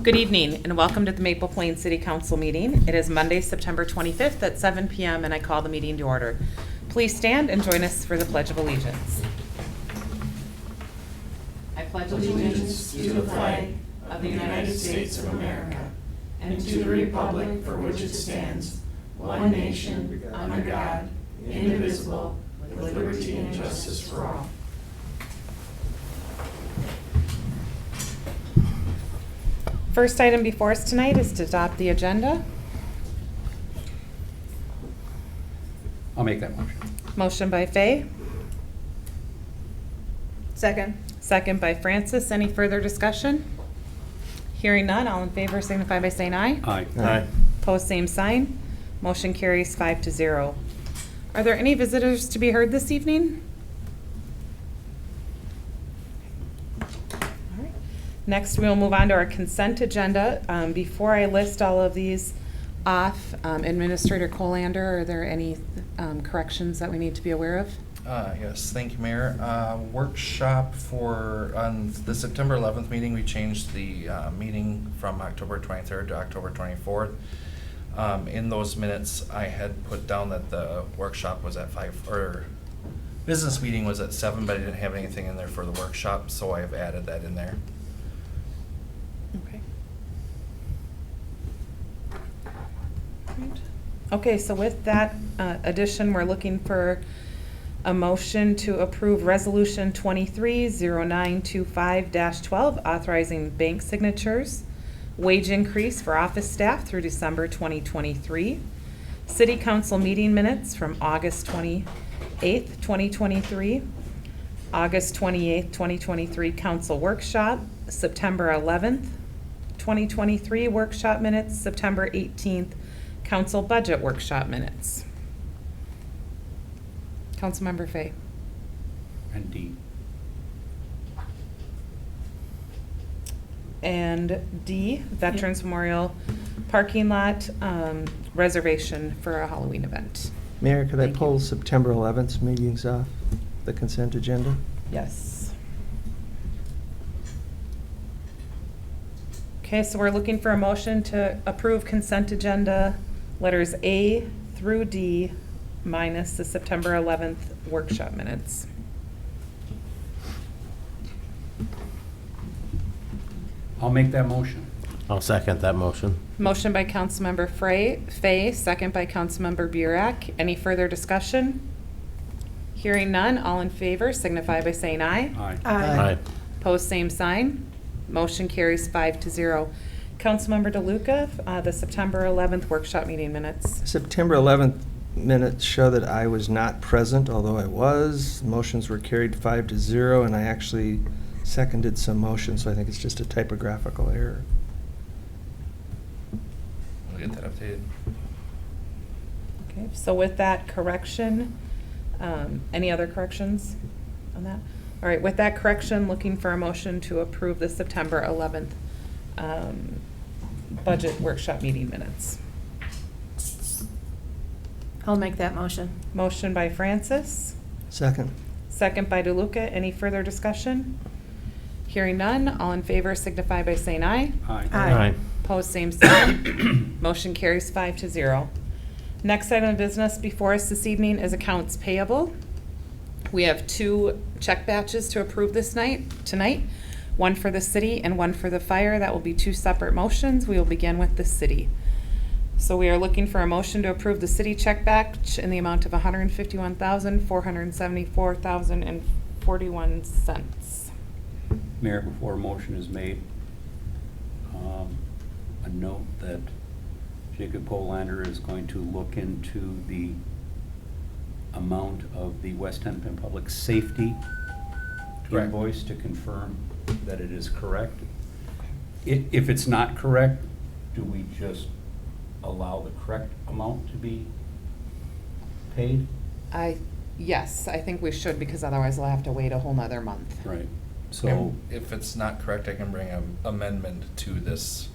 Good evening and welcome to the Maple Plain City Council meeting. It is Monday, September 25th at 7 p.m. and I call the meeting to order. Please stand and join us for the Pledge of Allegiance. I pledge allegiance to the flag of the United States of America and to the republic for which it stands, one nation, under God, indivisible, with liberty and justice for all. First item before us tonight is to adopt the agenda. I'll make that motion. Motion by Fay. Second. Second by Francis. Any further discussion? Hearing none, all in favor signify by saying aye. Aye. Aye. Opposed, same sign. Motion carries 5-0. Are there any visitors to be heard this evening? All right. Next, we'll move on to our consent agenda. Before I list all of these off, Administrator Colander, are there any corrections that we need to be aware of? Yes, thank you, Mayor. Workshop on the September 11th meeting, we changed the meeting from October 23rd to October 24th. In those minutes, I had put down that the workshop was at 5, or business meeting was at 7, but I didn't have anything in there for the workshop, so I have added that in there. Okay. Okay, so with that addition, we're looking for a motion to approve Resolution 230925-12, authorizing bank signatures, wage increase for office staff through December 2023, City Council meeting minutes from August 28th, 2023, August 28th, 2023 Council workshop, September 11th, 2023 workshop minutes, September 18th Council budget workshop minutes. Councilmember Fay. And D. And D, Veterans Memorial parking lot reservation for a Halloween event. Mayor, could I Thank you. pull September 11th meetings off the consent agenda? Yes. Okay, so we're looking for a motion to approve consent agenda letters A through D minus the September 11th workshop minutes. I'll make that motion. I'll second that motion. Motion by Councilmember Fay, second by Councilmember Burek. Any further discussion? Hearing none, all in favor signify by saying aye. Aye. Aye. Opposed, same sign. Motion carries 5-0. Councilmember DeLuca, the September 11th workshop meeting minutes. September 11th minutes show that I was not present, although I was. Motions were carried 5-0, and I actually seconded some motions, so I think it's just a typographical error. We'll get that updated. Okay, so with that correction, any other corrections on that? All right, with that correction, looking for a motion to approve the September 11th budget workshop meeting minutes. I'll make that motion. Motion by Francis, Second. second by DeLuca. Any further discussion? Hearing none, all in favor signify by saying aye. Aye. Aye. Opposed, same sign. Motion carries 5-0. Next item of business before us this evening is accounts payable. We have 2 check batches to approve tonight, one for the city and one for the fire. That will be 2 separate motions. We will begin with the city. So we are looking for a motion to approve the city check batch in the amount of $151,474.41. Mayor, before a motion is made, a note that Jacob Polander is going to look into the amount of the West Hennepin Public Safety Correct. invoice to confirm that it is correct. If it's not correct, do we just allow the correct amount to be paid? Yes, I think we should, because otherwise we'll have to wait a whole nother month. Right. So, And if it's not correct, I can bring an amendment to this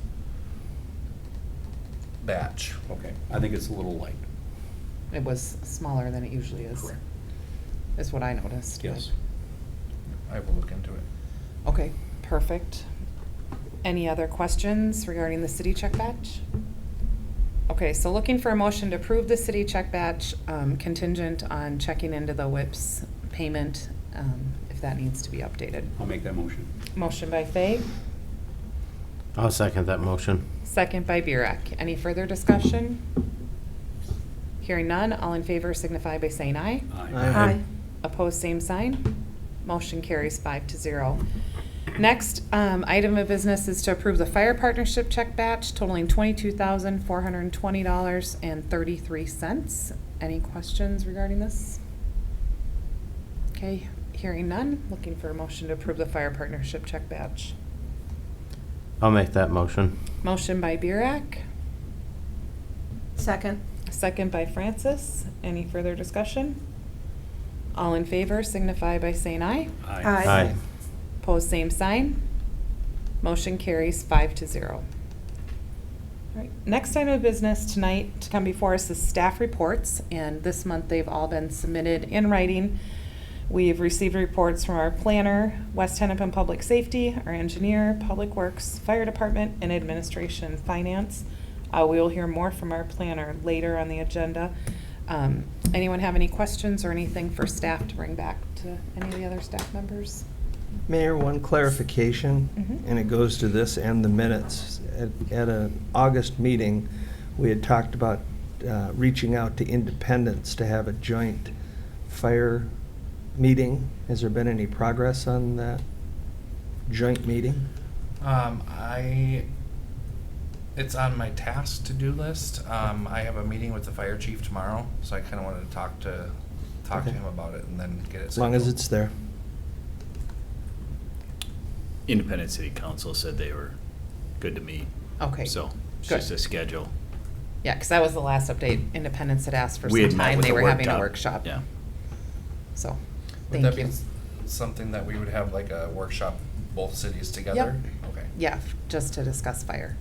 batch. okay, I think it's a little light. It was smaller than it usually is. Correct. Is what I noticed. Yes. I will look into it. Okay, perfect. Any other questions regarding the city check batch? Okay, so looking for a motion to approve the city check batch contingent on checking into the WIPS payment, if that needs to be updated. I'll make that motion. Motion by Fay, I'll second that motion. second by Burek. Any further discussion? Hearing none, all in favor signify by saying aye. Aye. Opposed, same sign. Motion carries 5-0. Next, item of business is to approve the fire partnership check batch totaling $22,420.33. Any questions regarding this? Okay, hearing none, looking for a motion to approve the fire partnership check batch. I'll make that motion. Motion by Burek, Second. second by Francis. Any further discussion? All in favor signify by saying aye. Aye. Aye. Opposed, same sign. Motion carries 5-0. All right, next item of business tonight to come before us is staff reports, and this month they've all been submitted in writing. We've received reports from our planner, West Hennepin Public Safety, our engineer, Public Works, Fire Department, and Administration Finance. We will hear more from our planner later on the agenda. Anyone have any questions or anything for staff to bring back to any of the other staff members? Mayor, one clarification, Mhm. and it goes to this and the minutes. At an August meeting, we had talked about reaching out to independents to have a joint fire meeting. Has there been any progress on that joint meeting? It's on my task to-do list. I have a meeting with the fire chief tomorrow, so I kind of wanted to talk to Okay. him about it and then get it. As long as scheduled. it's there. Independent City Council said they were good to meet. Okay. So it's good. just a schedule. Yeah, because that was the last update. Independence had asked for We some had met time. with They the were having a workshop. Yeah. So, Would thank that you. be something that we would have like a workshop, both cities together? Okay. Yeah, just to discuss fire.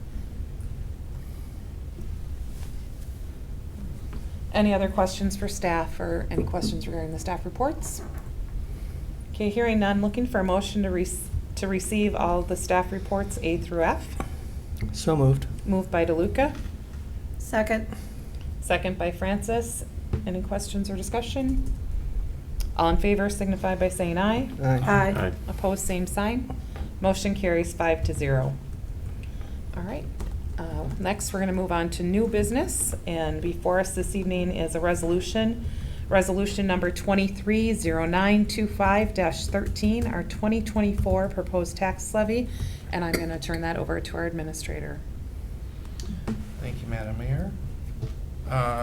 Any other questions for staff or any questions regarding the staff reports? Okay, hearing none, looking for a motion to receive all of the staff reports A through F. So moved. Moved by DeLuca, Second. second by Francis. Any questions or discussion? All in favor signify by saying aye. Aye. Aye. Opposed, same sign. Motion carries 5-0. All right. Next, we're going to move on to new business. And before us this evening is a resolution. Resolution number 230925-13, our 2024 proposed tax levy. And I'm going to turn that over to our administrator. Thank you, Madam Mayor.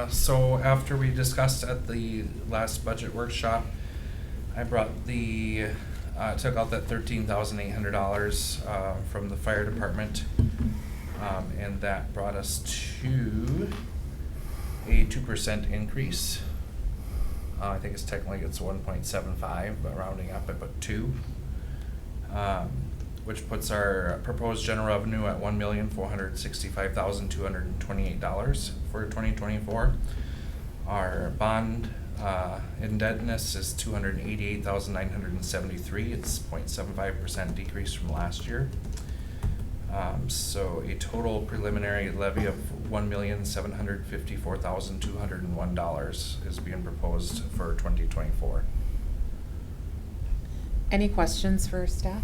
So after we discussed at the last budget workshop, I brought took out that $13,800 from the fire department. And that brought us to a 2% increase. I think it's 1.75, but rounding up, I put 2. Which puts our proposed general revenue at $1,465,228 for 2024. Our bond indebtedness is $288,973. It's 0.75% decrease from last year. So a total preliminary levy of $1,754,201 is being proposed for 2024. Any questions for staff?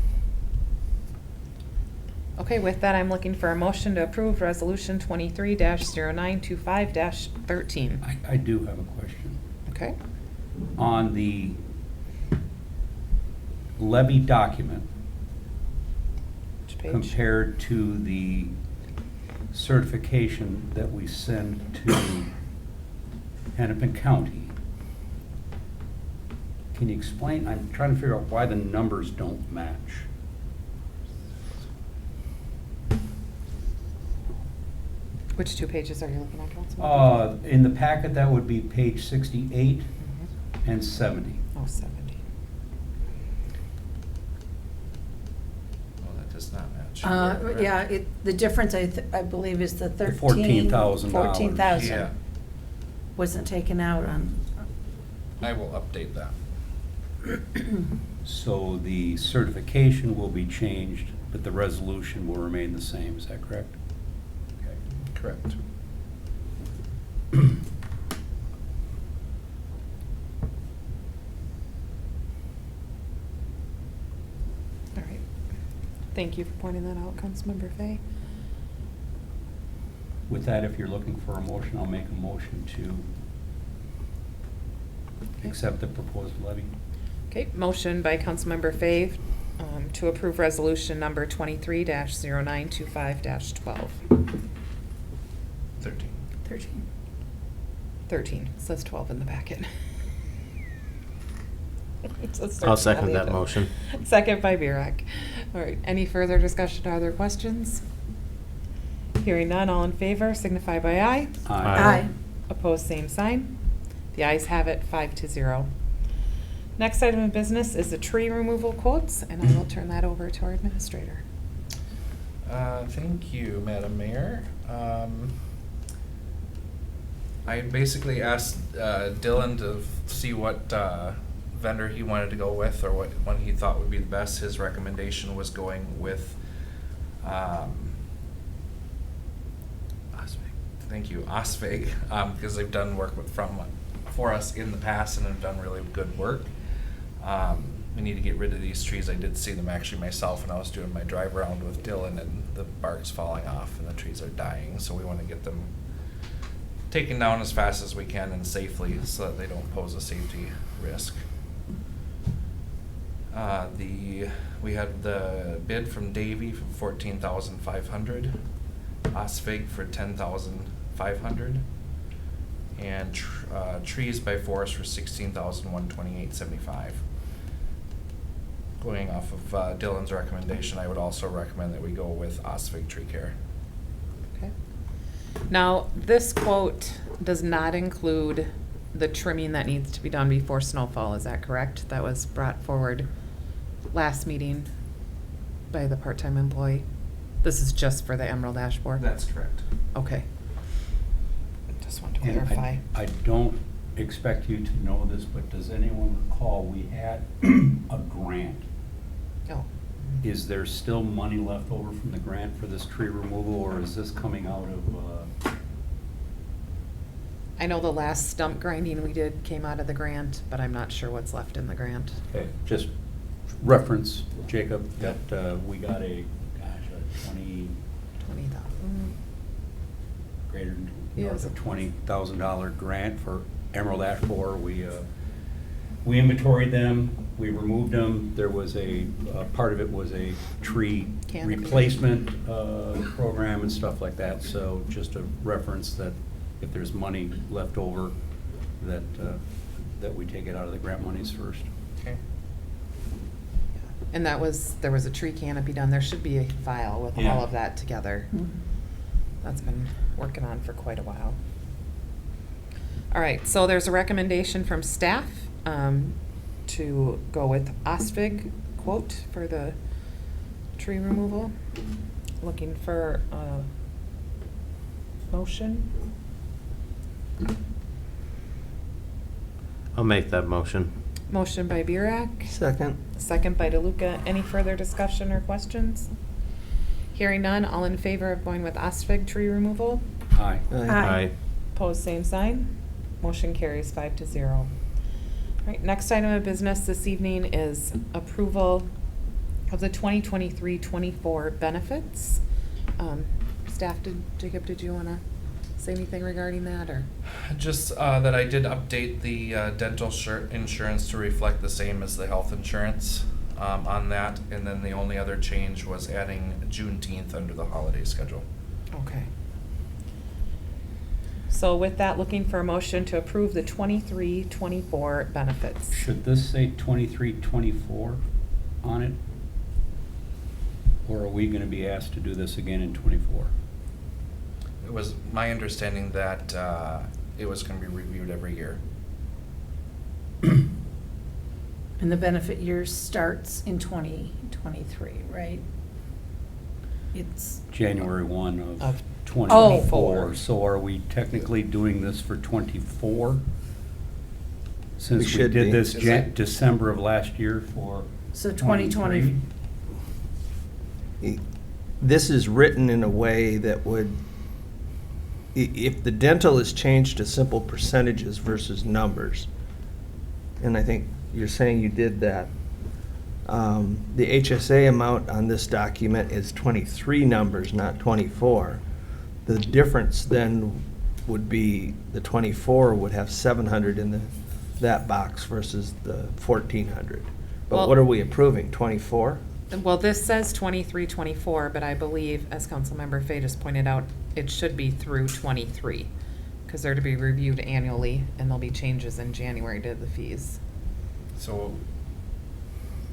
Okay, with that, I'm looking for a motion to approve Resolution 23-0925-13. I do have a question. Okay? On the levy document, Which page? compared to the certification that we send to Hennepin County, can you explain? I'm trying to figure out why the numbers don't match. Which 2 pages are you looking at, Councilman? In the packet, that would be page 68 Mhm. and 70. Oh, 70. Well, that does not match. Yeah, the difference I believe is the The 13. $14,000. 14,000 Yeah, wasn't taken out on. I will update that. So the certification will be changed but the resolution will remain the same, is that correct? Okay. Correct. All right. Thank you for pointing that out, Councilmember Fay. With that, if you're looking for a motion, I'll make a motion to accept the proposed levy. Okay, motion by Councilmember Fay to approve resolution number 23-0925-12. 13. 13, it says 12 in the packet. It says I'll 13 on second the that agenda. motion. Second by Burek. All right, any further discussion or other questions? Hearing none, all in favor signify by aye. Aye. Opposed, same sign. The ayes have it, 5-0. Next item of business is the tree removal quotes, and I will turn that over to our administrator. Thank you, Madam Mayor. I basically asked Dylan to see what vendor he wanted to go with, or what one he thought would be the best. His recommendation was going with thank you, Osvig, because they've done work for us in the past and have done really good work. We need to get rid of these trees. I did see them actually myself when I was doing my drive around with Dylan, and the bark's falling off and the trees are dying. So we want to get them taken down as fast as we can and safely, so that they don't pose a safety risk. We had the bid from Davy for $14,500, Osvig for $10,500, and trees by Forest for $16,128.75. Going off of Dylan's recommendation, I would also recommend that we go with Osvig Tree Care. Okay. Now, this quote does not include the trimming that needs to be done before snowfall, is that correct? That was brought forward last meeting by the part-time employee. This is just for the Emerald Ash Borer? That's correct. Okay. Just want to And clarify. I don't expect you to know this, but does anyone recall we had a grant? Oh. Is there still money left over from the grant for this tree removal, or is this coming out of, I know the last stump grinding we did came out of the grant, but I'm not sure what's left in the grant. okay, just reference, Jacob, that we got a 20, 20,000. greater than, Yeah, north it of was $20,000 grant for Emerald Ash Borer. We inventoried them, we removed them. There was part of it was a tree Canopy. replacement program and stuff like that. So just a reference that if there's money left over, that we take it out of the grant monies first. Okay. And there was a tree canopy done. There should be a file with Yeah. all of that together. That's been working on for quite a while. All right, so there's a recommendation from staff to go with Osvig quote for the tree removal. Looking for a motion. I'll make that motion. Motion by Burek. Second. Second by DeLuca. Any further discussion or questions? Hearing none, all in favor of going with Osvig tree removal? Aye. Aye. Opposed, same sign. Motion carries 5-0. All right, next item of business this evening is approval of the 2023-24 benefits. Staff, Jacob, did you want to say anything regarding that, or? Just that I did update the dental insurance to reflect the same as the health insurance on that, and then the only other change was adding Juneteenth under the holiday schedule. Okay. So with that, looking for a motion to approve the 23-24 benefits. Should this say 23-24 on it? Or are we gonna be asked to do this again in 24? It was my understanding that it was going to be reviewed every year. And the benefit year starts in 2023, right? It's, January 1 Of of 24. 24. So are we technically doing this for 24? Since we should did be. this Is it? December of last year for so 2020, 23? this is written in a way that would, if the dental is changed to simple percentages versus numbers, and I think you're saying you did that, the HSA amount on this document is 23 numbers, not 24. The difference then would be the 24 would have 700 in that box versus the 1,400. But Well- what are we approving, 24? Well, this says 23, 24, but I believe, as Councilmember Fay just pointed out, it should be through 23, because they're to be reviewed annually, and there'll be changes in January to the fees. So,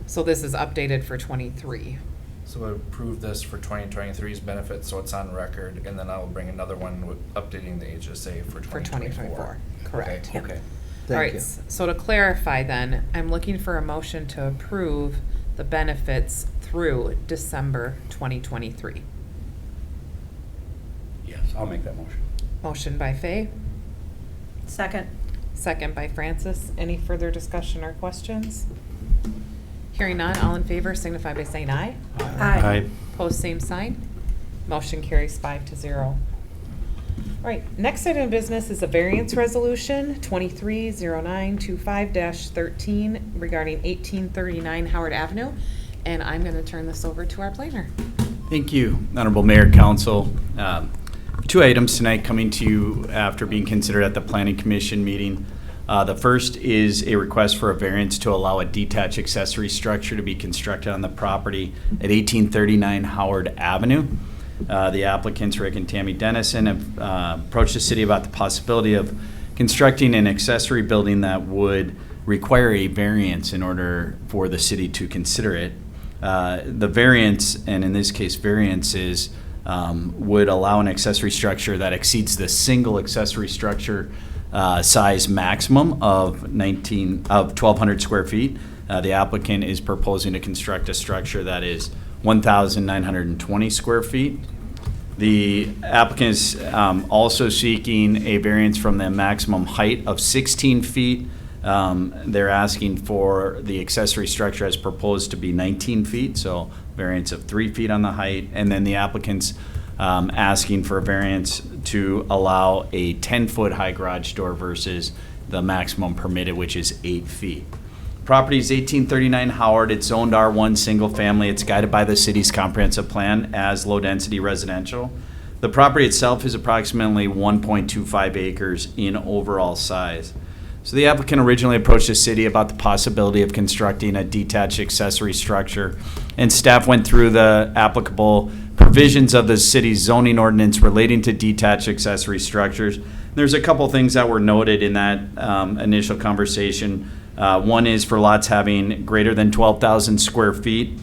So this is updated for 23. so approve this for 2023's benefits, so it's on record, and then I'll bring another one with updating the HSA for For 2024. 2024, correct. Okay. Okay. All Thank right, you. so to clarify then, I'm looking for a motion to approve the benefits through December 2023. Yes, I'll make that motion. Motion by Fay, Second. second by Francis. Any further discussion or questions? Hearing none, all in favor signify by saying aye. Aye. Pose same sign. Motion carries 5-0. All right, next item of business is a variance resolution, 230925-13, regarding 1839 Howard Avenue. And I'm going to turn this over to our planner. Thank you, Honorable Mayor, Council. Two items tonight coming to you after being considered at the Planning Commission meeting. The first is a request for a variance to allow a detached accessory structure to be constructed on the property at 1839 Howard Avenue. The applicants, Rick and Tammy Dennison, have approached the city about the possibility of constructing an accessory building that would require a variance in order for the city to consider it. The variance, and in this case variances, would allow an accessory structure that exceeds the single accessory structure size maximum of 1,200 square feet. The applicant is proposing to construct a structure that is 1,920 square feet. The applicant is also seeking a variance from the maximum height of 16 feet. They're asking for the accessory structure as proposed to be 19 feet, so variance of 3 feet on the height. And then the applicant's asking for a variance to allow a 10-foot high garage door versus the maximum permitted, which is 8 feet. Property is 1839 Howard. It's zoned R1 single family. It's guided by the city's comprehensive plan as low-density residential. The property itself is approximately 1.25 acres in overall size. So the applicant originally approached the city about the possibility of constructing a detached accessory structure, and staff went through the applicable provisions of the city's zoning ordinance relating to detached accessory structures. There's a couple things that were noted in that initial conversation. One is for lots having greater than 12,000 square feet,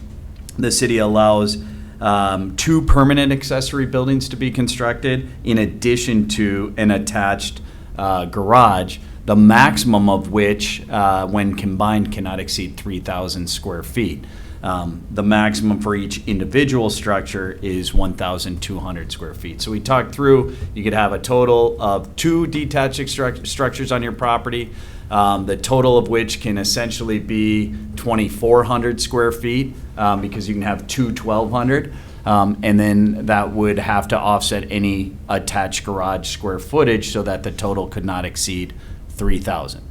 the city allows 2 permanent accessory buildings to be constructed in addition to an attached garage, the maximum of which, when combined, cannot exceed 3,000 square feet. The maximum for each individual structure is 1,200 square feet. So we talked through, you could have a total of 2 detached structures on your property, the total of which can essentially be 2,400 square feet because you can have 2 1,200. And then that would have to offset any attached garage square footage so that the total could not exceed 3,000.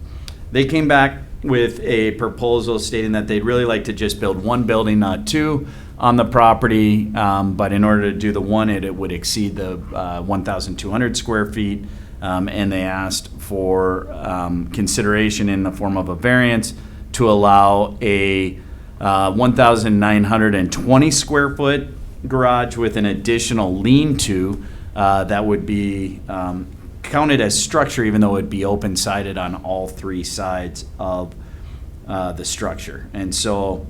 They came back with a proposal stating that they'd really like to just build 1 building, not 2, on the property. But in order to do the one, it would exceed the 1,200 square feet. And they asked for consideration in the form of a variance to allow a 1,920 square foot garage with an additional lean-to that would be counted as structure, even though it would be open-sided on all 3 sides of the structure. And so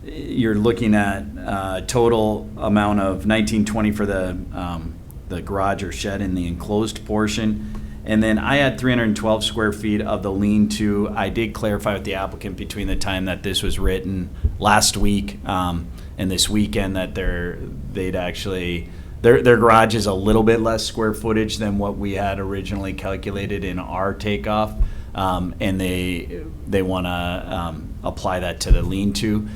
you're looking at a total amount of 1,920 for the garage or shed in the enclosed portion. And then I had 312 square feet of the lean-to. I did clarify with the applicant between the time that this was written last week and this weekend that they'd actually, their garage is a little bit less square footage than what we had originally calculated in our takeoff. And they want to apply that to the lean-to.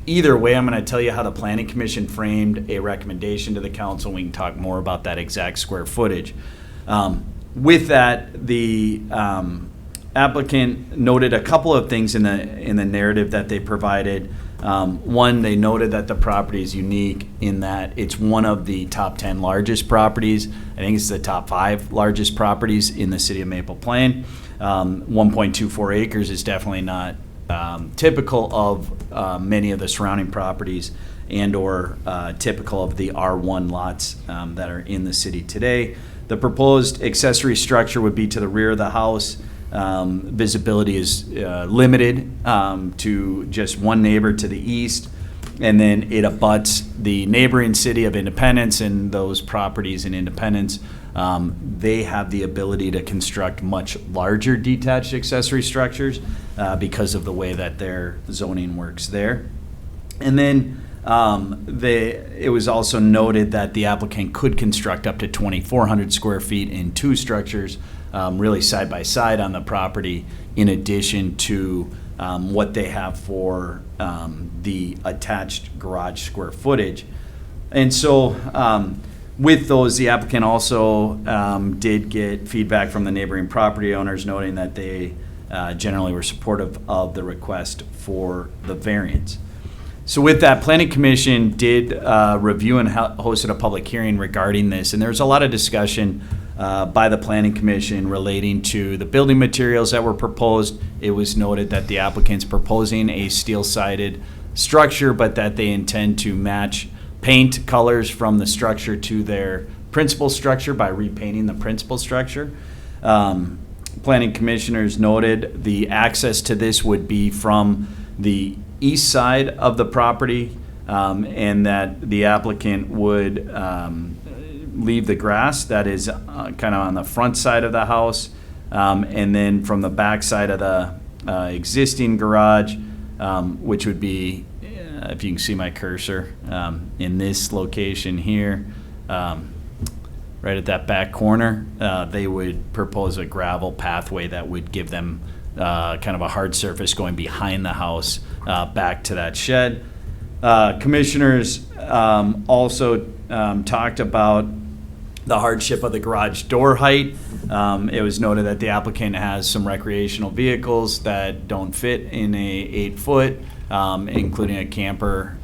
either way, I'm going to tell you how the Planning Commission framed a recommendation to the council. We can talk more about that exact square footage. With that, the applicant noted a couple of things in the narrative that they provided. One, they noted that the property is unique in that it's one of the top 10 largest properties. I think it's the top 5 largest properties in the city of Maple Plain. 1.24 acres is definitely not typical of many of the surrounding properties and or typical of the R1 lots that are in the city today. The proposed accessory structure would be to the rear of the house. Visibility is limited to just one neighbor to the east, and then it abuts the neighboring city of Independence, and those properties in Independence, they have the ability to construct much larger detached accessory structures because of the way that their zoning works there. And then it was also noted that the applicant could construct up to 2,400 square feet in 2 structures, really side by side on the property, in addition to what they have for the attached garage square footage. And so with those, the applicant also did get feedback from the neighboring property owners, noting that they generally were supportive of the request for the variance. So with that, Planning Commission did review and hosted a public hearing regarding this, and there was a lot of discussion by the Planning Commission relating to the building materials that were proposed. It was noted that the applicant's proposing a steel-sided structure, but that they intend to match paint colors from the structure to their principal structure by repainting the principal structure. Planning commissioners noted the access to this would be from the east side of the property, and that the applicant would leave the grass that is kind of on the front side of the house, and then from the back side of the existing garage, which would be, if you can see my cursor, in this location here, right at that back corner, they would propose a gravel pathway that would give them kind of a hard surface going behind the house back to that shed. Commissioners also talked about the hardship of the garage door height. It was noted that the applicant has some recreational vehicles that don't fit in a 8-foot, including a camper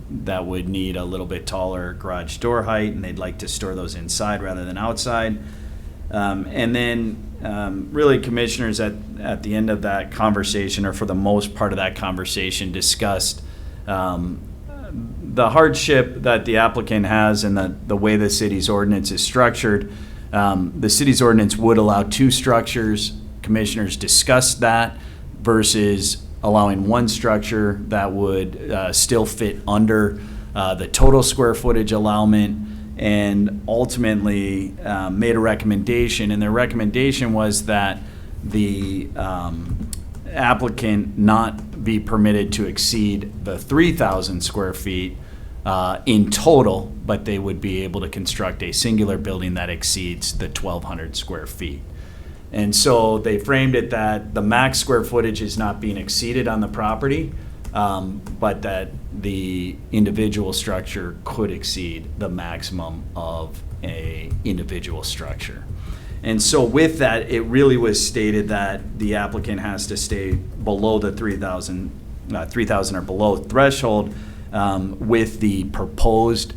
that would need a little bit taller garage door height, and they'd like to store those inside rather than outside. And then really commissioners at the end of that conversation, or for the most part of that conversation, discussed the hardship that the applicant has and the way the city's ordinance is structured. The city's ordinance would allow 2 structures. Commissioners discussed that versus allowing 1 structure that would still fit under the total square footage allowment, and ultimately made a recommendation. And their recommendation was that the applicant not be permitted to exceed the 3,000 square feet in total, but they would be able to construct a singular building that exceeds the 1,200 square feet. And so they framed it that the max square footage is not being exceeded on the property, but that the individual structure could exceed the maximum of a individual structure. And so with that, it really was stated that the applicant has to stay below the 3,000 or below threshold with the proposed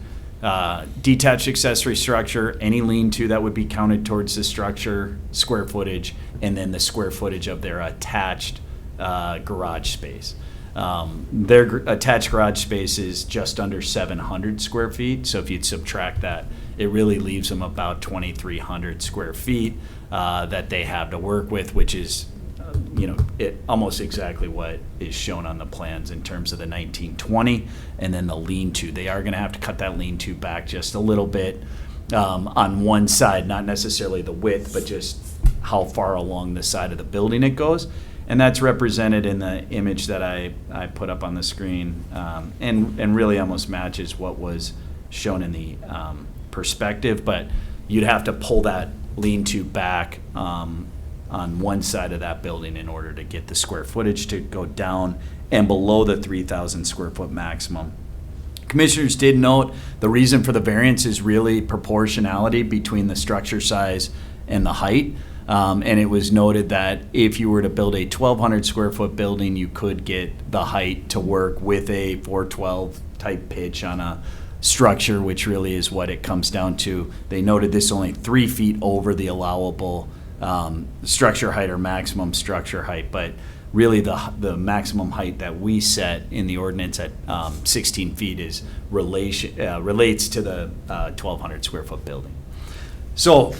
detached accessory structure, any lean-to that would be counted towards the structure, square footage, and then the square footage of their attached garage space. Their attached garage space is just under 700 square feet, so if you'd subtract that, it really leaves them about 2,300 square feet that they have to work with, which is almost exactly what is shown on the plans in terms of the 1920 and then the lean-to. They are going to have to cut that lean-to back just a little bit on one side, not necessarily the width, but just how far along the side of the building it goes. And that's represented in the image that I put up on the screen, and really almost matches what was shown in the perspective, but you'd have to pull that lean-to back on one side of that building in order to get the square footage to go down and below the 3,000 square foot maximum. Commissioners did note the reason for the variance is really proportionality between the structure size and the height. And it was noted that if you were to build a 1,200 square foot building, you could get the height to work with a 412 type pitch on a structure, which really is what it comes down to. They noted this only 3 feet over the allowable structure height or maximum structure height, but really the maximum height that we set in the ordinance at 16 feet is relates to the 1,200 square foot building. So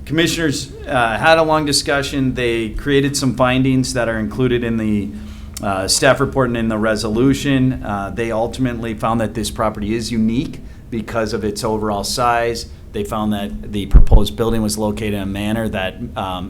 commissioners had a long discussion. They created some findings that are included in the staff report and in the resolution. They ultimately found that this property is unique because of its overall size. They found that the proposed building was located in a manner that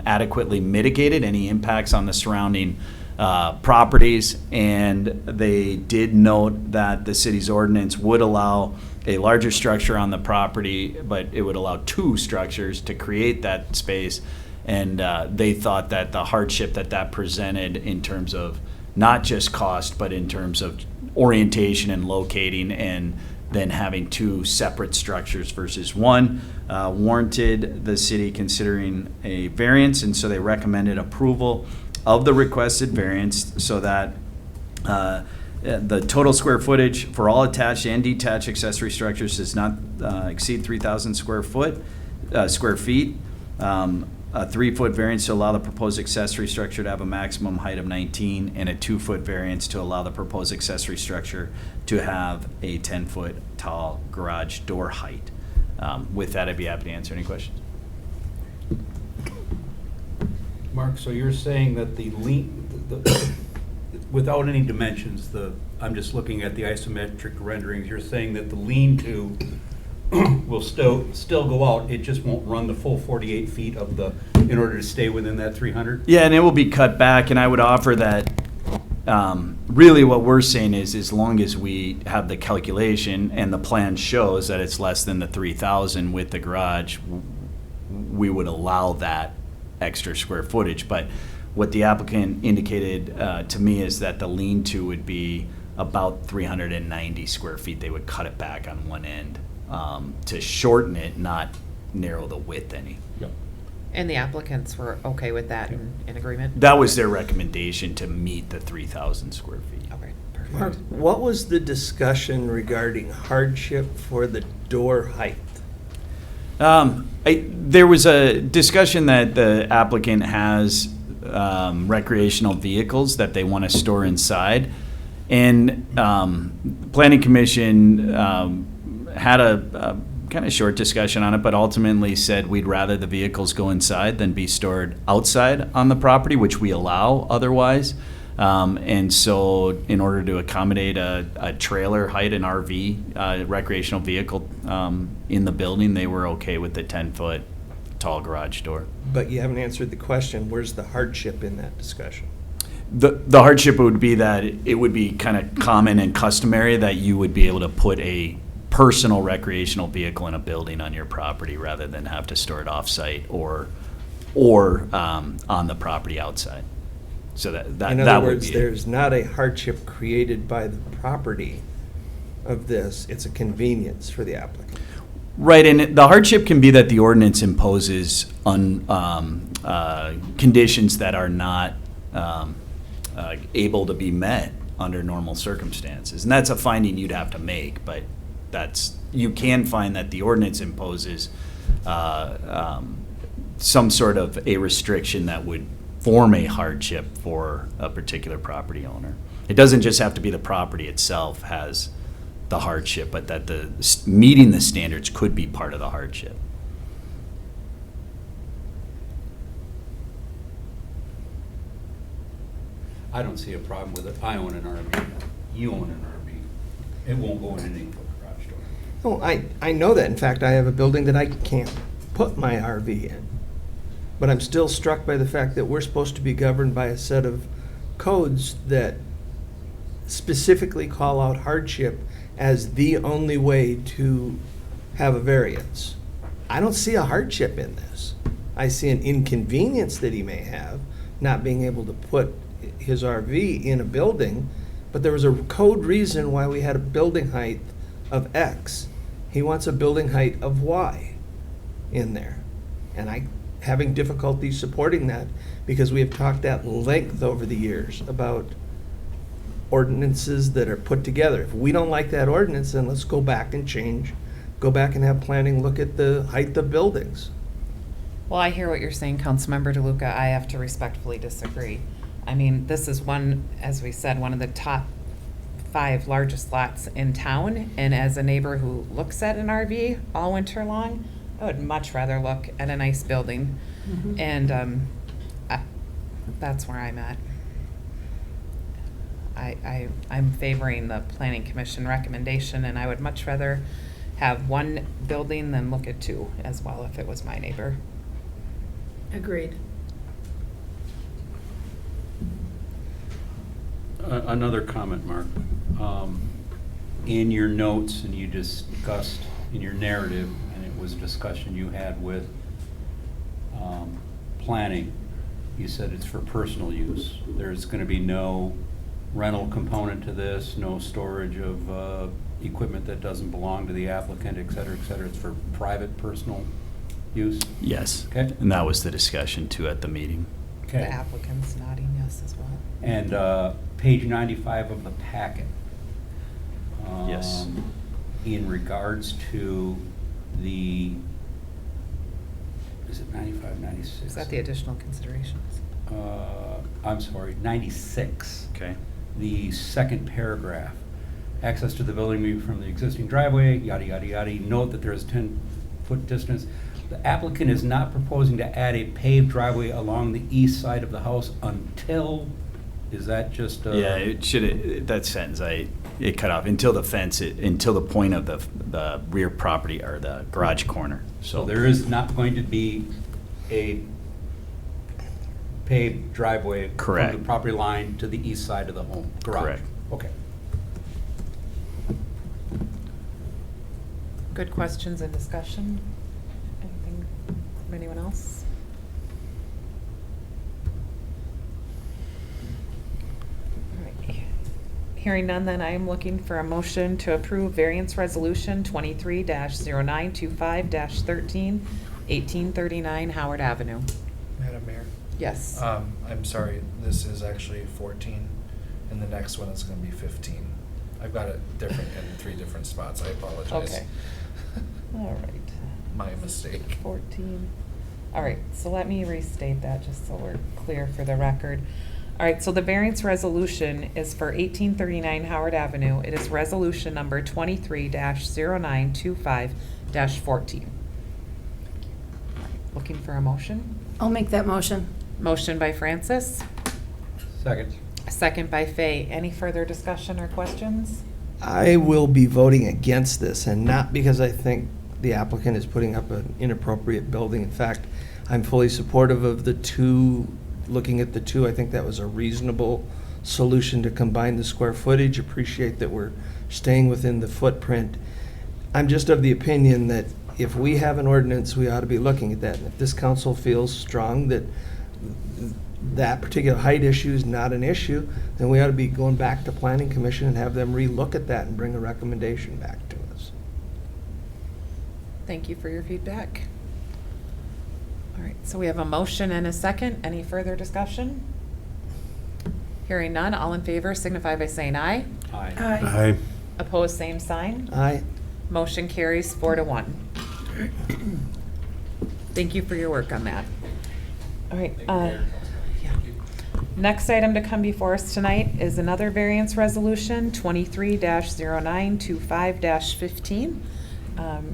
adequately mitigated any impacts on the surrounding properties, and they did note that the city's ordinance would allow a larger structure on the property, but it would allow 2 structures to create that space, and they thought that the hardship that presented in terms of not just cost, but in terms of orientation and locating, and then having 2 separate structures versus 1 warranted the city considering a variance, and so they recommended approval of the requested variance so that the total square footage for all attached and detached accessory structures does not exceed 3,000 square feet. A 3-foot variance to allow the proposed accessory structure to have a maximum height of 19, and a 2-foot variance to allow the proposed accessory structure to have a 10-foot tall garage door height. With that, I'd be happy to answer any questions. Mark, so you're saying that without any dimensions, I'm just looking at the isometric renderings, you're saying that the lean-to will still go out, it just won't run the full 48 feet in order to stay within that 300? Yeah, and it will be cut back, and I would offer that really what we're saying is as long as we have the calculation and the plan shows that it's less than the 3,000 with the garage, we would allow that extra square footage. But what the applicant indicated to me is that the lean-to would be about 390 square feet. They would cut it back on one end to shorten it, not narrow the width any. Yep. And the applicants were okay with that and in agreement? That was their recommendation, to meet the 3,000 square feet. Okay, Mark, perfect. what was the discussion regarding hardship for the door height? There was a discussion that the applicant has recreational vehicles that they want to store inside. And Planning Commission had a kind of short discussion on it, but ultimately said we'd rather the vehicles go inside than be stored outside on the property, which we allow otherwise. And so in order to accommodate a trailer height, an RV, recreational vehicle in the building, they were okay with the 10-foot tall garage door. But you haven't answered the question, where's the hardship in that discussion? The hardship would be that it would be kind of common and customary that you would be able to put a personal recreational vehicle in a building on your property rather than have to store it off-site or on the property outside. So that In that other would words, be there's not a hardship created by the property of this, it's a convenience for the applicant. Right, and the hardship can be that the ordinance imposes conditions that are not able to be met under normal circumstances. And that's a finding you'd have to make, but you can find that the ordinance imposes some sort of a restriction that would form a hardship for a particular property owner. It doesn't just have to be the property itself has the hardship, but that meeting the standards could be part of the hardship. I don't see a problem with it. I own an RV. You own an RV. It won't go in an 8-foot garage door. Oh, I know that. In fact, I have a building that I can't put my RV in. But I'm still struck by the fact that we're supposed to be governed by a set of codes that specifically call out hardship as the only way to have a variance. I don't see a hardship in this. I see an inconvenience that he may have, not being able to put his RV in a building, but there was a code reason why we had a building height of X. He wants a building height of Y in there. And I having difficulty supporting that because we have talked at length over the years about ordinances that are put together. If we don't like that ordinance, then let's go back and change, go back and have planning look at the height of buildings. Well, I hear what you're saying, Councilmember DeLuca. I have to respectfully disagree. I mean, this is one, as we said, one of the top 5 largest lots in town. And as a neighbor who looks at an RV all winter long, I would much rather look at a nice building. Mhm. And that's where I'm at. I'm favoring the Planning Commission recommendation, and I would much rather have one building than look at 2 as well if it was my neighbor. Agreed. Another comment, Mark. In your notes, and you discussed in your narrative, and it was a discussion you had with planning, you said it's for personal use. There's going to be no rental component to this, no storage of equipment that doesn't belong to the applicant, et cetera, et cetera. It's for private, personal use? Yes. Okay. And that was the discussion too at the meeting. The Okay. applicant's nodding yes as well. And page 95 of the packet. Yes. In regards to the, is it 95, 96? Is that the additional considerations? I'm sorry, 96. Okay. The second paragraph. Access to the building may be from the existing driveway, yada, yada, yada. Note that there is 10-foot distance. The applicant is not proposing to add a paved driveway along the east side of the house until, is that just? Yeah, it should, that sentence, it cut off, until the fence, until the point of the rear property or the garage corner. So there is not going to be a paved driveway Correct. from the property line to the east side of the home, garage? Correct. Okay. Good questions and discussion? Anything from anyone else? All right. Hearing none, then I am looking for a motion to approve variance resolution 23-0925-13, 1839 Howard Avenue. Madam Mayor? Yes. I'm sorry, this is actually 14, and the next one is gonna be 15. I've got it different in 3 different spots, I apologize. Okay. All right. My mistake. 14. All right, so let me restate that just so we're clear for the record. All right, so the variance resolution is for 1839 Howard Avenue. It is resolution number 23-0925-14. Looking for a motion? I'll make that motion. Motion by Francis, Second. second by Fay. Any further discussion or questions? I will be voting against this, and not because I think the applicant is putting up an inappropriate building. In fact, I'm fully supportive of the 2, looking at the 2. I think that was a reasonable solution to combine the square footage, appreciate that we're staying within the footprint. I'm just of the opinion that if we have an ordinance, we ought to be looking at that. And if this council feels strong that that particular height issue is not an issue, then we ought to be going back to Planning Commission and have them re-look at that and bring a recommendation back to us. Thank you for your feedback. All right, so we have a motion and a second. Any further discussion? Hearing none, all in favor signify by saying aye. Aye. Aye. Opposed, same sign. Aye. Motion carries 4-1. Thank you for your work on that. All right. Yeah. Next item to come before us tonight is another variance resolution, 23-0925-15,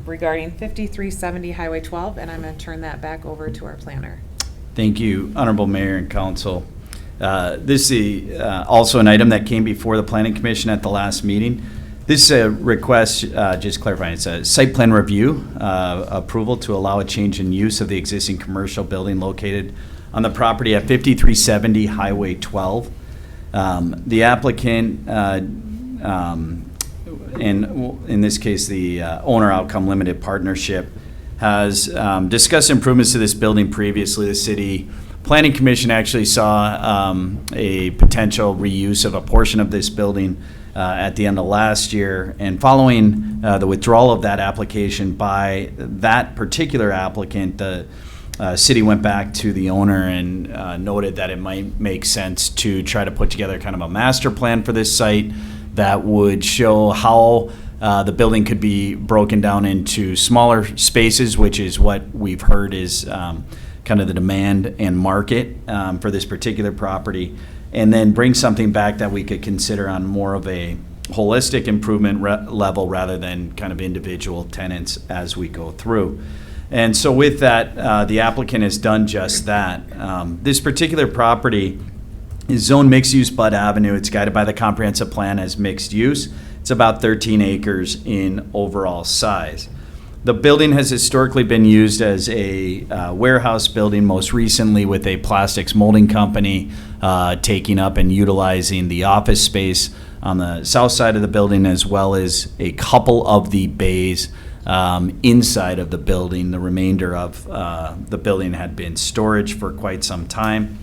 regarding 5370 Highway 12, and I'm going to turn that back over to our planner. Thank you, Honorable Mayor and Council. This is also an item that came before the Planning Commission at the last meeting. This request, just clarifying, it's a site plan review approval to allow a change in use of the existing commercial building located on the property at 5370 Highway 12. The applicant, in this case, the Owner Outcome Limited Partnership, has discussed improvements to this building previously. The city Planning Commission actually saw a potential reuse of a portion of this building at the end of last year. And following the withdrawal of that application by that particular applicant, the city went back to the owner and noted that it might make sense to try to put together kind of a master plan for this site that would show how the building could be broken down into smaller spaces, which is what we've heard is kind of the demand and market for this particular property, and then bring something back that we could consider on more of a holistic improvement level rather than kind of individual tenants as we go through. And so with that, the applicant has done just that. This particular property is zoned mixed use Bud Avenue. It's guided by the comprehensive plan as mixed use. It's about 13 acres in overall size. The building has historically been used as a warehouse building, most recently with a plastics molding company taking up and utilizing the office space on the south side of the building, as well as a couple of the bays inside of the building. The remainder of the building had been storage for quite some time.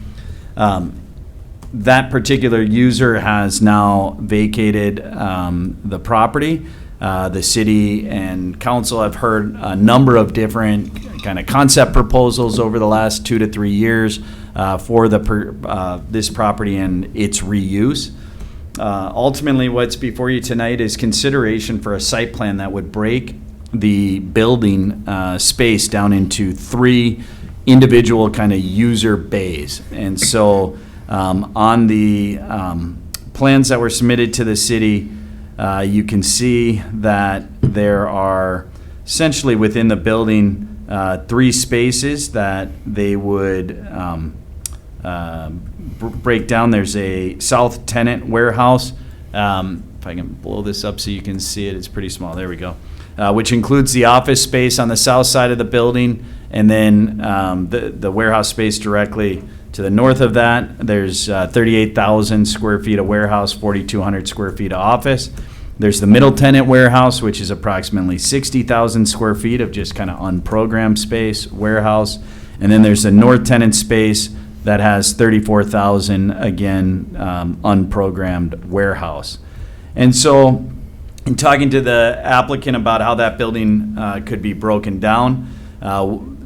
That particular user has now vacated the property. The city and council have heard a number of different kind of concept proposals over the last 2 to 3 years for this property and its reuse. Ultimately, what's before you tonight is consideration for a site plan that would break the building space down into 3 individual kind of user bays. And so on the plans that were submitted to the city, you can see that there are essentially within the building 3 spaces that they would break down. There's a south tenant warehouse. If I can blow this up so you can see it, it's pretty small. There we go. Which includes the office space on the south side of the building, and then the warehouse space directly to the north of that. There's 38,000 square feet of warehouse, 4,200 square feet of office. There's the middle tenant warehouse, which is approximately 60,000 square feet of just kind of unprogrammed space, warehouse. And then there's the north tenant space that has 34,000, again, unprogrammed warehouse. And so in talking to the applicant about how that building could be broken down,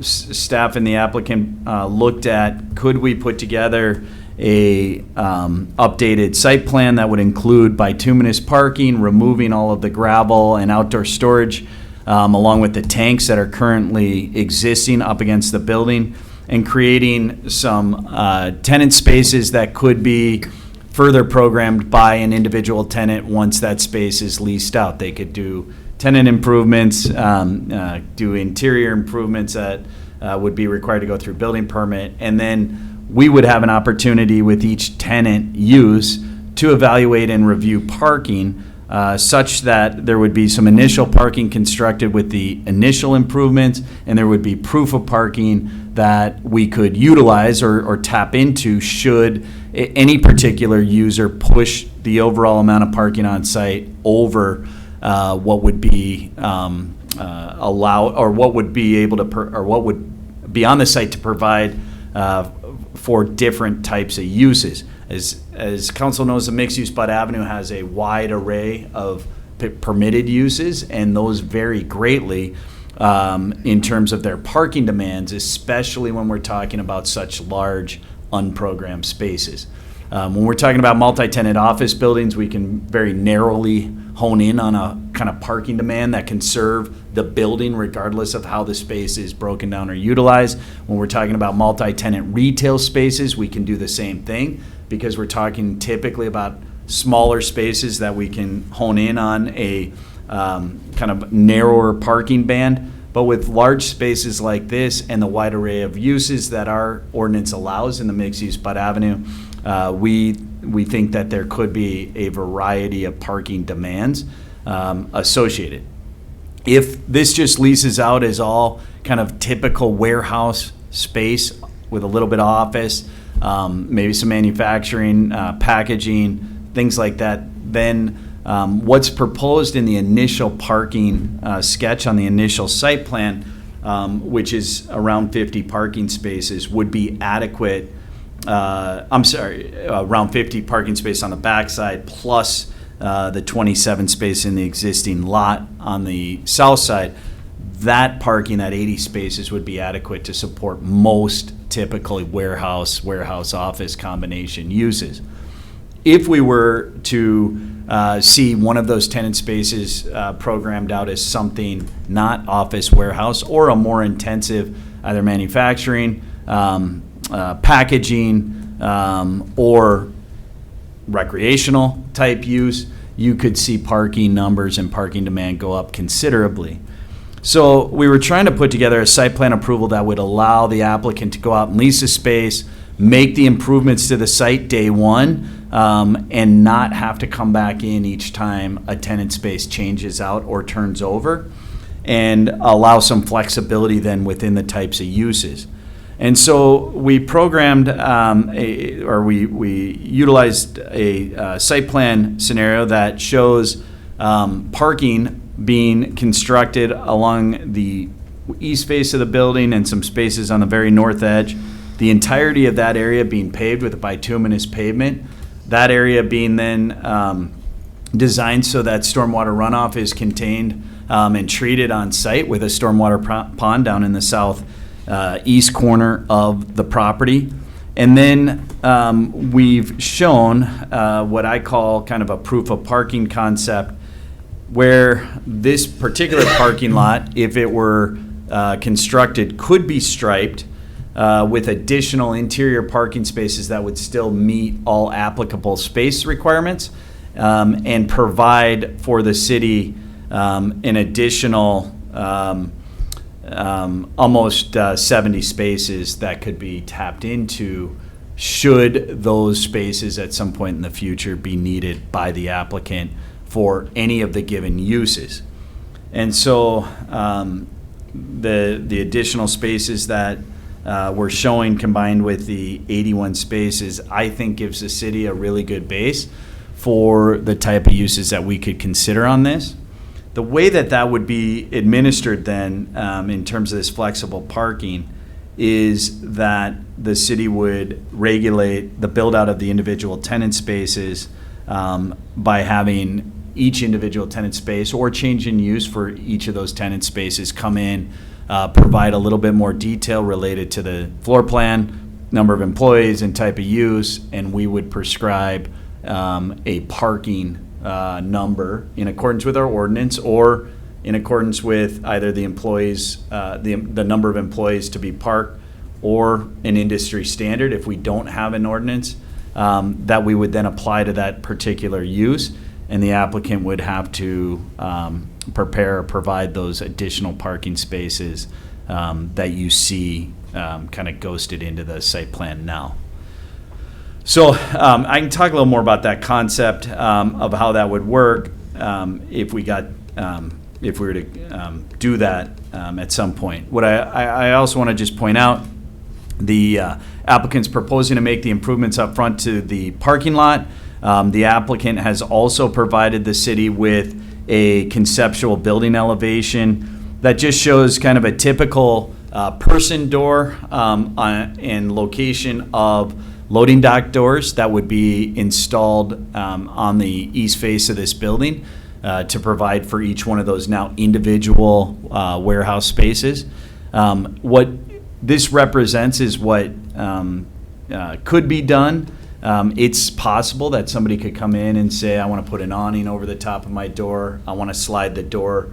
staff and the applicant looked at, could we put together a updated site plan that would include bituminous parking, removing all of the gravel and outdoor storage, along with the tanks that are currently existing up against the building, and creating some tenant spaces that could be further programmed by an individual tenant once that space is leased out. They could do tenant improvements, do interior improvements that would be required to go through building permit, and then we would have an opportunity with each tenant use to evaluate and review parking such that there would be some initial parking constructed with the initial improvements, and there would be proof of parking that we could utilize or tap into should any particular user push the overall amount of parking on site over what would be allowed, or what would be able to, or what would be on the site to provide for different types of uses. As council knows, the mixed-use Bud Avenue has a wide array of permitted uses, and those vary greatly in terms of their parking demands, especially when we're talking about such large unprogrammed spaces. When we're talking about multi-tenant office buildings, we can very narrowly hone in on a kind of parking demand that can serve the building regardless of how the space is broken down or utilized. When we're talking about multi-tenant retail spaces, we can do the same thing, because we're talking typically about smaller spaces that we can hone in on a kind of narrower parking band. But with large spaces like this and the wide array of uses that our ordinance allows in the mixed-use Bud Avenue, we think that there could be a variety of parking demands associated. If this just leases out as all kind of typical warehouse space with a little bit of office, maybe some manufacturing, packaging, things like that, then what's proposed in the initial parking sketch on the initial site plan which is around 50 parking spaces, would be adequate. Around 50 parking space on the backside plus the 27 space in the existing lot on the south side. That parking, that 80 spaces, would be adequate to support most typically warehouse office combination uses. If we were to see one of those tenant spaces programmed out as something not office warehouse or a more intensive either manufacturing, packaging, or recreational type use, you could see parking numbers and parking demand go up considerably. So we were trying to put together a site plan approval that would allow the applicant to go out and lease a space, make the improvements to the site day one, and not have to come back in each time a tenant space changes out or turns over, and allow some flexibility then within the types of uses. And so we programmed, we utilized a site plan scenario that shows parking being constructed along the east face of the building and some spaces on the very north edge. The entirety of that area being paved with a bituminous pavement. That area being then designed so that stormwater runoff is contained and treated on site with a stormwater pond down in the south east corner of the property. And then we've shown what I call kind of a proof of parking concept, where this particular parking lot, if it were constructed, could be striped with additional interior parking spaces that would still meet all applicable space requirements, and provide for the city an additional almost 70 spaces that could be tapped into should those spaces at some point in the future be needed by the applicant for any of the given uses. And so the additional spaces that we're showing combined with the 81 spaces, I think gives the city a really good base for the type of uses that we could consider on this. The way that would be administered then in terms of this flexible parking is that the city would regulate the build out of the individual tenant spaces by having each individual tenant space or change in use for each of those tenant spaces come in, provide a little bit more detail related to the floor plan, number of employees and type of use, and we would prescribe a parking number in accordance with our ordinance or in accordance with either the employees, the number of employees to be parked, or an industry standard if we don't have an ordinance, that we would then apply to that particular use, and the applicant would have to prepare or provide those additional parking spaces that you see kind of ghosted into the site plan now. So I can talk a little more about that concept of how that would work if we were to do that at some point. What I also want to just point out, the applicant's proposing to make the improvements up front to the parking lot. The applicant has also provided the city with a conceptual building elevation that just shows kind of a typical person door and location of loading dock doors that would be installed on the east face of this building to provide for each one of those now individual warehouse spaces. What this represents is what could be done. It's possible that somebody could come in and say, I want to put an awning over the top of my door. I want to slide the door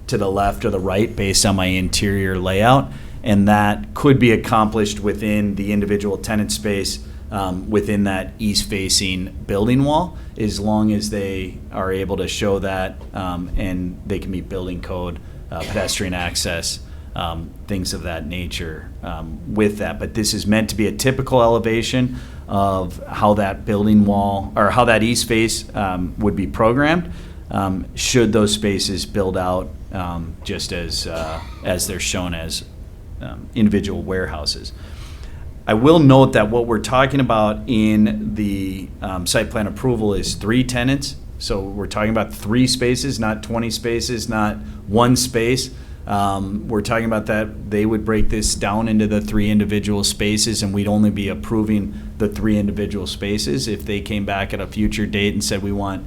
to the left or the right based on my interior layout. And that could be accomplished within the individual tenant space within that east-facing building wall, as long as they are able to show that and they can meet building code, pedestrian access, things of that nature with that. But this is meant to be a typical elevation of how that building wall or how that east face would be programmed should those spaces build out just as they're shown as individual warehouses. I will note that what we're talking about in the site plan approval is 3 tenants. So we're talking about 3 spaces, not 20 spaces, not 1 space. We're talking about that they would break this down into the 3 individual spaces, and we'd only be approving the 3 individual spaces. If they came back at a future date and said we want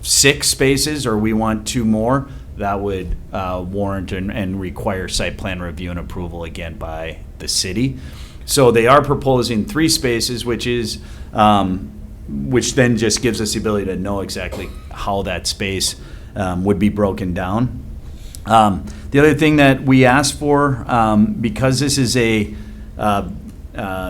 6 spaces or we want 2 more, that would warrant and require site plan review and approval again by the city. So they are proposing 3 spaces, which then just gives us the ability to know exactly how that space would be broken down. The other thing that we asked for, because this is a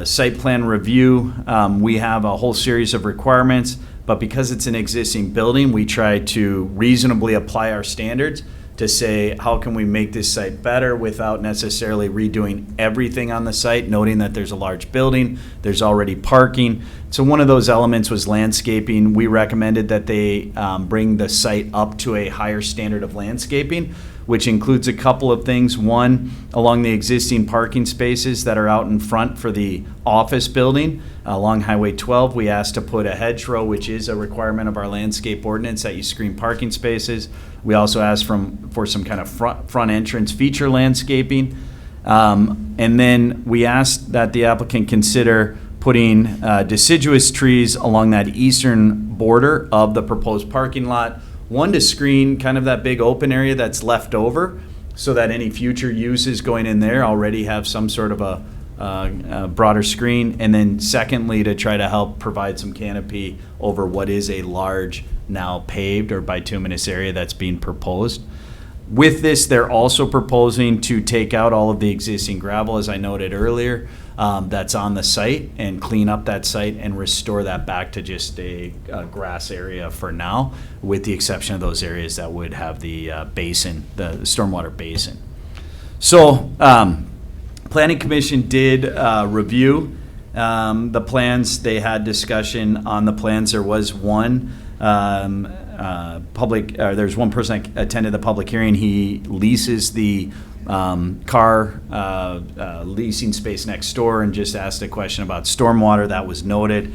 site plan review, we have a whole series of requirements, but because it's an existing building, we try to reasonably apply our standards to say, how can we make this site better without necessarily redoing everything on the site, noting that there's a large building, there's already parking. So one of those elements was landscaping. We recommended that they bring the site up to a higher standard of landscaping, which includes a couple of things. One, along the existing parking spaces that are out in front for the office building along Highway 12, we asked to put a hedgerow, which is a requirement of our landscape ordinance that you screen parking spaces. We also asked for some kind of front entrance feature landscaping. And then we asked that the applicant consider putting deciduous trees along that eastern border of the proposed parking lot. One, to screen kind of that big open area that's left over so that any future uses going in there already have some sort of a broader screen. And then secondly, to try to help provide some canopy over what is a large now paved or bituminous area that's being proposed. With this, they're also proposing to take out all of the existing gravel, as I noted earlier, that's on the site, and clean up that site and restore that back to just a grass area for now, with the exception of those areas that would have the basin, the stormwater basin. So, Planning Commission did review the plans. They had discussion on the plans. There was one there's one person that attended the public hearing. He leases the car leasing space next door, and just asked a question about stormwater. That was noted.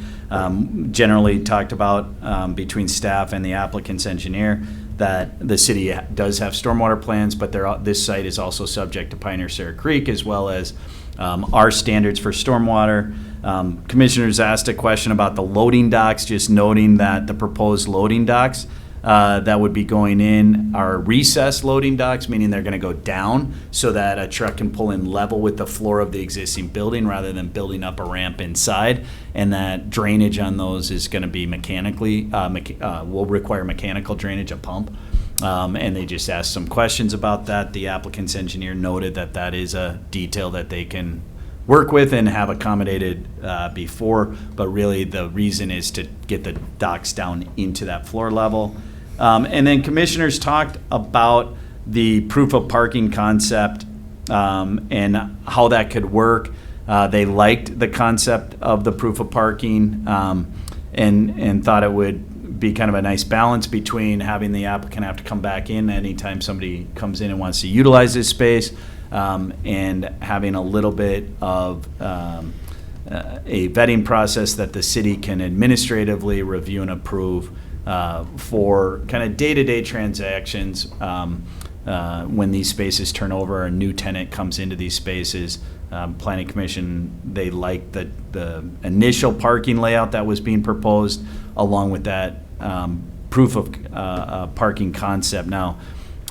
Generally talked about between staff and the applicant's engineer that the city does have stormwater plans, but this site is also subject to Pioneer Sarah Creek, as well as our standards for stormwater. Commissioners asked a question about the loading docks, just noting that the proposed loading docks that would be going in are recessed loading docks, meaning they're going to go down so that a truck can pull in level with the floor of the existing building rather than building up a ramp inside. And that drainage on those is going to be mechanically, will require mechanical drainage, a pump. And they just asked some questions about that. The applicant's engineer noted that that is a detail that they can work with and have accommodated before, but really the reason is to get the docks down into that floor level. And then commissioners talked about the proof of parking concept and how that could work. They liked the concept of the proof of parking and thought it would be kind of a nice balance between having the applicant have to come back in anytime somebody comes in and wants to utilize this space, and having a little bit of a vetting process that the city can administratively review and approve for kind of day-to-day transactions. When these spaces turn over, a new tenant comes into these spaces. Planning Commission, they liked the initial parking layout that was being proposed, along with that proof of parking concept. Now,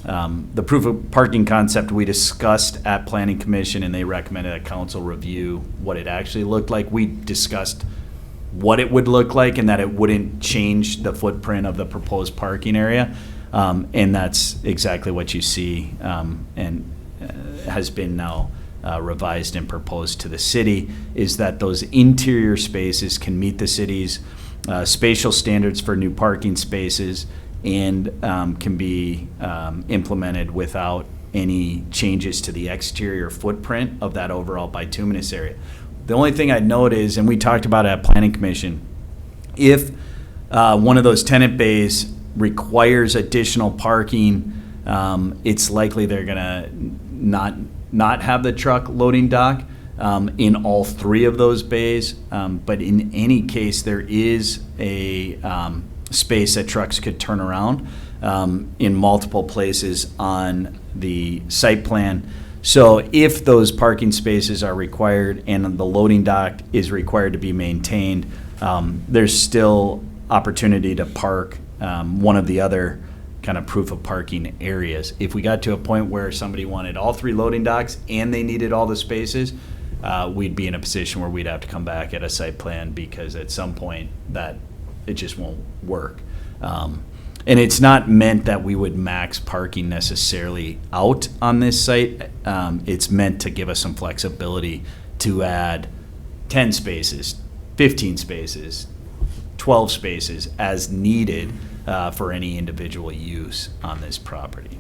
the proof of parking concept we discussed at Planning Commission, and they recommended that council review what it actually looked like. We discussed what it would look like and that it wouldn't change the footprint of the proposed parking area. And that's exactly what you see and has been now revised and proposed to the city, is that those interior spaces can meet the city's spatial standards for new parking spaces and can be implemented without any changes to the exterior footprint of that overall bituminous area. The only thing I'd note is, and we talked about it at Planning Commission, if one of those tenant bays requires additional parking, it's likely they're gonna not have the truck loading dock in all 3 of those bays. But in any case, there is a space that trucks could turn around in multiple places on the site plan. So if those parking spaces are required and the loading dock is required to be maintained, there's still opportunity to park one of the other kind of proof of parking areas. If we got to a point where somebody wanted all 3 loading docks and they needed all the spaces, we'd be in a position where we'd have to come back at a site plan, because at some point that it just won't work. And it's not meant that we would max parking necessarily out on this site. It's meant to give us some flexibility to add 10 spaces, 15 spaces, 12 spaces as needed for any individual use on this property.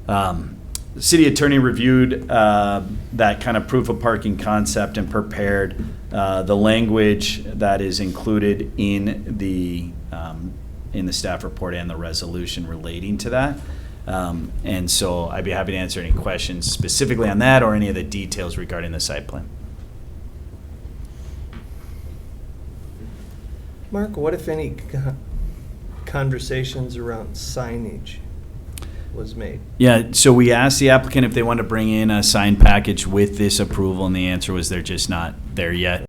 The city attorney reviewed that kind of proof of parking concept and prepared the language that is included in the staff report and the resolution relating to that. And so I'd be happy to answer any questions specifically on that or any of the details regarding the site plan. Mark, what if any conversations around signage was made? Yeah, so we asked the applicant if they wanted to bring in a sign package with this approval, and the answer was they're just not there yet.